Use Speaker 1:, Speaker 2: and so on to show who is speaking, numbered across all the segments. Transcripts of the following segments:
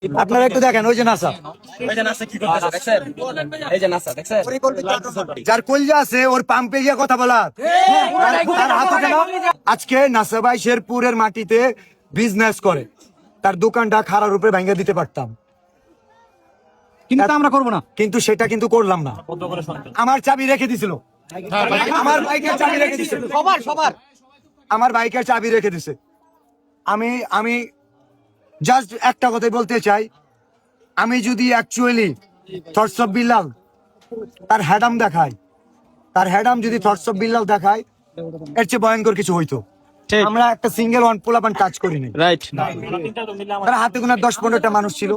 Speaker 1: আপনারা একটু দেখেন, ওই যে নাসা, যার কলজা আছে ওর পাম্পে গিয়ে কথা বলা। তার হাত ওঠে না। আজকে নাসা ভাই শেরপুরের মাটিতে বিজনেস করে, তার দোকানটা খাড়ার উপরে ভেঙে দিতে পারতাম, কিন্তু আমরা করবো না। কিন্তু সেটা কিন্তু করলাম না। আমার চাবি রেখে দিছিল, আমার বাইকের চাবি রেখে দিছিল, সবার আমার বাইকের চাবি রেখে দিছে। আমি জাস্ট একটা কথাই বলতে চাই, আমি যদি অ্যাকচুয়ালি থটস অফ বিল্লাল তার হ্যাডাম দেখায়, তার হ্যাডাম যদি থটস অফ বিল্লাল দেখায়, এর চেয়ে ভয়ঙ্কর কিছু হইতো। আমরা একটা সিঙ্গেল ওয়ান পোলাপান টাচ করিনি, রাইট? তার হাতে গোনা 10-15টা মানুষ ছিল,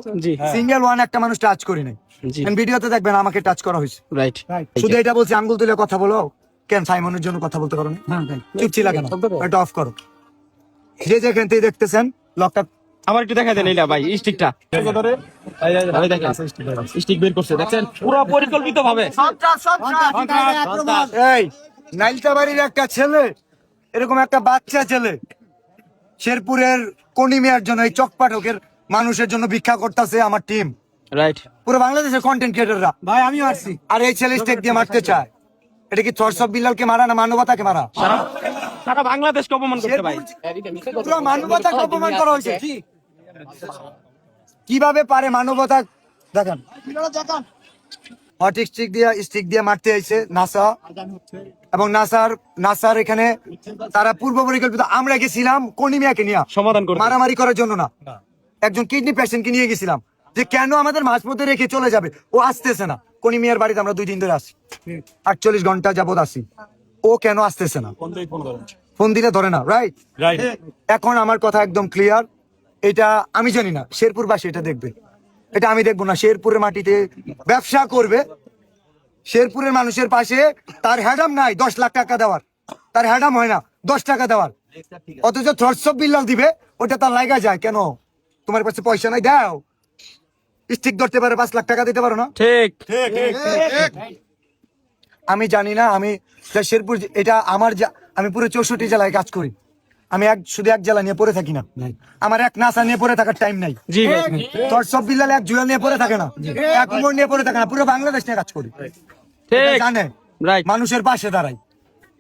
Speaker 1: সিঙ্গেল ওয়ান একটা মানুষ টাচ করি নাই। ভিডিওতে দেখবেন আমাকে টাচ করা হয়েছে, রাইট? শুধু এটা বলছি, আঙ্গুল তুলে কথা বলো। কেন সাইমনের জন্য কথা বলতে পারো না? চুপ ছিল কেন? এটা অফ করো। যে যেখান থেকে দেখতেছেন লকটা
Speaker 2: আমার একটু দেখা দেন এইটা ভাই, স্টিকটা স্টিক বের করছে, দেখছেন পুরো পরিকল্পিত ভাবে।
Speaker 1: এই নাইলতাবাড়ির একটা ছেলে, এরকম একটা বাচ্চা ছেলে শেরপুরের কনিমিয়ার জন্য, এই চকপাঠকের মানুষের জন্য ভিক্ষা করতেছে আমার টিম,
Speaker 2: রাইট?
Speaker 1: পুরো বাংলাদেশের কন্টেন্ট ক্রিয়েটররা। ভাই আমিও আসছি, আর এই ছেলে স্টেক দিয়ে মারতে চায়। এটা কি থটস অফ বিল্লালকে মারা না মানবতাকে মারা?
Speaker 2: সারা বাংলাদেশকে অপমান করতে ভাই,
Speaker 1: পুরো মানবতাকে অপমান করা হয়েছে। কিভাবে পারে মানবতা? দেখেন হট স্টিক দিয়ে মারতে আইছে নাসা, এবং নাসার এখানে তারা পূর্ব পরিকল্পিত। আমরা গেছিলাম কনিমিয়াকে নিয়ে
Speaker 2: সমাধান করে
Speaker 1: মারামারি করার জন্য না, একজন কিডনি পেশেন্টকে নিয়ে গেছিলাম, যে কেন আমাদের মাঝপথে রেখে চলে যাবে। ও আসতেছে না। কনিমিয়ার বাড়িতে আমরা 2 দিন ধরে আসি, 48 ঘন্টা যাবত আসি, ও কেন আসতেছে না? ফোন দিলে ধরে না, রাইট? এখন আমার কথা একদম ক্লিয়ার, এটা আমি জানি না, শেরপুরবাসী এটা দেখবে, এটা আমি দেখবো না। শেরপুরের মাটিতে ব্যবসা করবে, শেরপুরের মানুষের পাশে তার হ্যাডাম নাই 10 লাখ টাকা দেওয়ার, তার হ্যাডাম হয় না 10 টাকা দেওয়ার, অথচ থটস অফ বিল্লাল দিবে, ওটা তার লাগা যায়। কেন তোমার কাছে পয়সা নাই? দাও, স্টিক ধরতে পারে, 5 লাখ টাকা দিতে পারো না?
Speaker 2: ঠিক।
Speaker 1: আমি জানি না, আমি শেরপুর, এটা আমার, আমি পুরো 64 জেলায় কাজ করি, আমি শুধু এক জেলা নিয়ে পড়ে থাকি না। আমার এক নাসা নিয়ে পড়ে থাকার টাইম নাই। থটস অফ বিল্লাল এক জুয়েল নিয়ে পড়ে থাকে না, এক উমর নিয়ে পড়ে থাকে না, পুরো বাংলাদেশ নিয়ে কাজ করি। জানে মানুষের পাশে দাঁড়াই,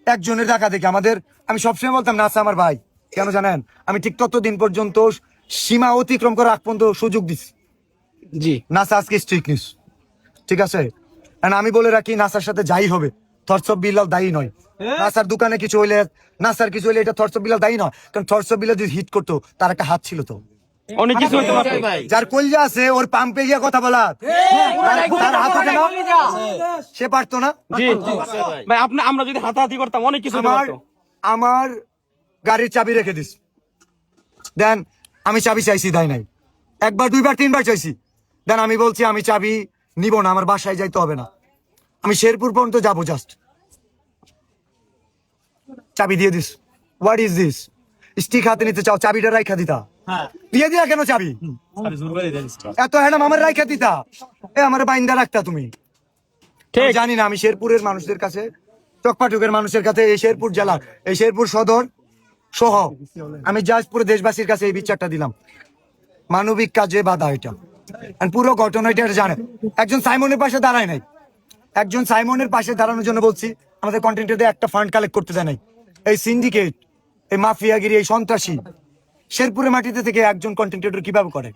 Speaker 1: একজনের দেখা দেখি আমাদের। আমি সবসময় বলতাম নাসা আমার ভাই, কেন জানেন? আমি ঠিক ততদিন পর্যন্ত সীমা অতিক্রম করে আগ পর্যন্ত সুযোগ দিচ্ছি। জি, নাসা আজকে স্ট্রিক্ট নিউজ, ঠিক আছে? আমি বলে রাখি, নাসার সাথে যাই হবে, থটস অফ বিল্লাল দায়ী নয়। নাসার দোকানে কিছু হইলে, নাসার কিছু হইলে, এটা থটস অফ বিল্লাল দায়ী নয়, কারণ থটস অফ বিল্লাল যদি হিট করতো, তার একটা হাত ছিল তো,
Speaker 2: অনেক কিছু হতে পারতো।
Speaker 1: যার কলজা আছে ওর পাম্পে গিয়ে কথা বলা, তার হাত ওঠে না, সে পারতো না।
Speaker 2: জি ভাই, আমরা যদি হাতাহাতি করতাম অনেক কিছু হতে পারতো।
Speaker 1: আমার গাড়ির চাবি রেখে দিস, দেন আমি চাবি চাইছি, দেয় নাই। 1 বার 2 বার 3 বার চাইছি, দেন আমি বলছি আমি চাবি নিব না, আমার বাসায় যাইতে হবে না, আমি শেরপুর পর্যন্ত যাবো, জাস্ট চাবি দিয়ে this. What is this? Stick হাতে নিতে চাও, চাবিটা রাইখা দিতা, দিয়ে দিয়া কেন চাবি? এত হ্যাডাম আমার রাইখা দিতা, আমার বাইন্দা রাখতা তুমি। জানি না, আমি শেরপুরের মানুষদের কাছে, চকপাটুকের মানুষের কাছে, এই শেরপুর জেলা, এই শেরপুর সদর সহ আমি জাস্ট পুরো দেশবাসীর কাছে এই বিচারটা দিলাম, মানবিক কাজে বাধা এটা। পুরো ঘটনাটা জানে, একজন সাইমনের পাশে দাঁড়ায় নাই, একজন সাইমনের পাশে দাঁড়ানোর জন্য বলছি, আমাদের কন্টেন্টে একটা ফান্ড কালেক্ট করতে দেয় নাই। এই সিন্ডিকেট, এই মাফিয়াগিরি, এই সন্ত্রাসী শেরপুরের মাটিতে থেকে একজন কন্টেন্ট ক্রিয়েটর কিভাবে করে?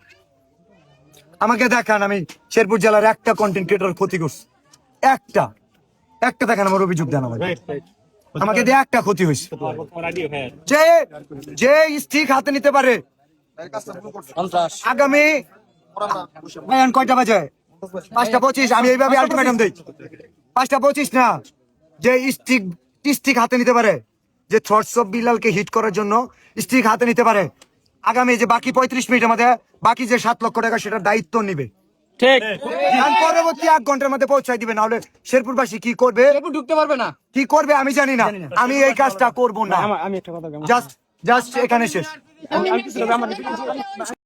Speaker 1: আমাকে দেখান, আমি শেরপুর জেলার একটা কন্টেন্ট ক্রিয়েটর ক্ষতি করছি, একটা দেখান, আমার অভিযোগ দেন আমাকে দিয়ে একটা ক্ষতি হয়েছে। যে স্টিক হাতে নিতে পারে, আগামী কয়টা বাজে? 5টা 25। আমি এইভাবে আলটিমেটাম দিই, 5টা 25 না, যে স্টিক হাতে নিতে পারে, যে থটস অফ বিল্লালকে হিট করার জন্য স্টিক হাতে নিতে পারে, আগামী যে বাকি 35 মিনিটের মধ্যে বাকি যে 7 লক্ষ টাকা, সেটার দায়িত্ব নিবে, ঠিক? পরবর্তী 1 ঘন্টার মধ্যে পৌঁছায় দিবে, না হলে শেরপুরবাসী কি করবে? ঢুকতে পারবে না, কি করবে আমি জানি না। আমি এই কাজটা করবো না, জাস্ট এখানে শেষ।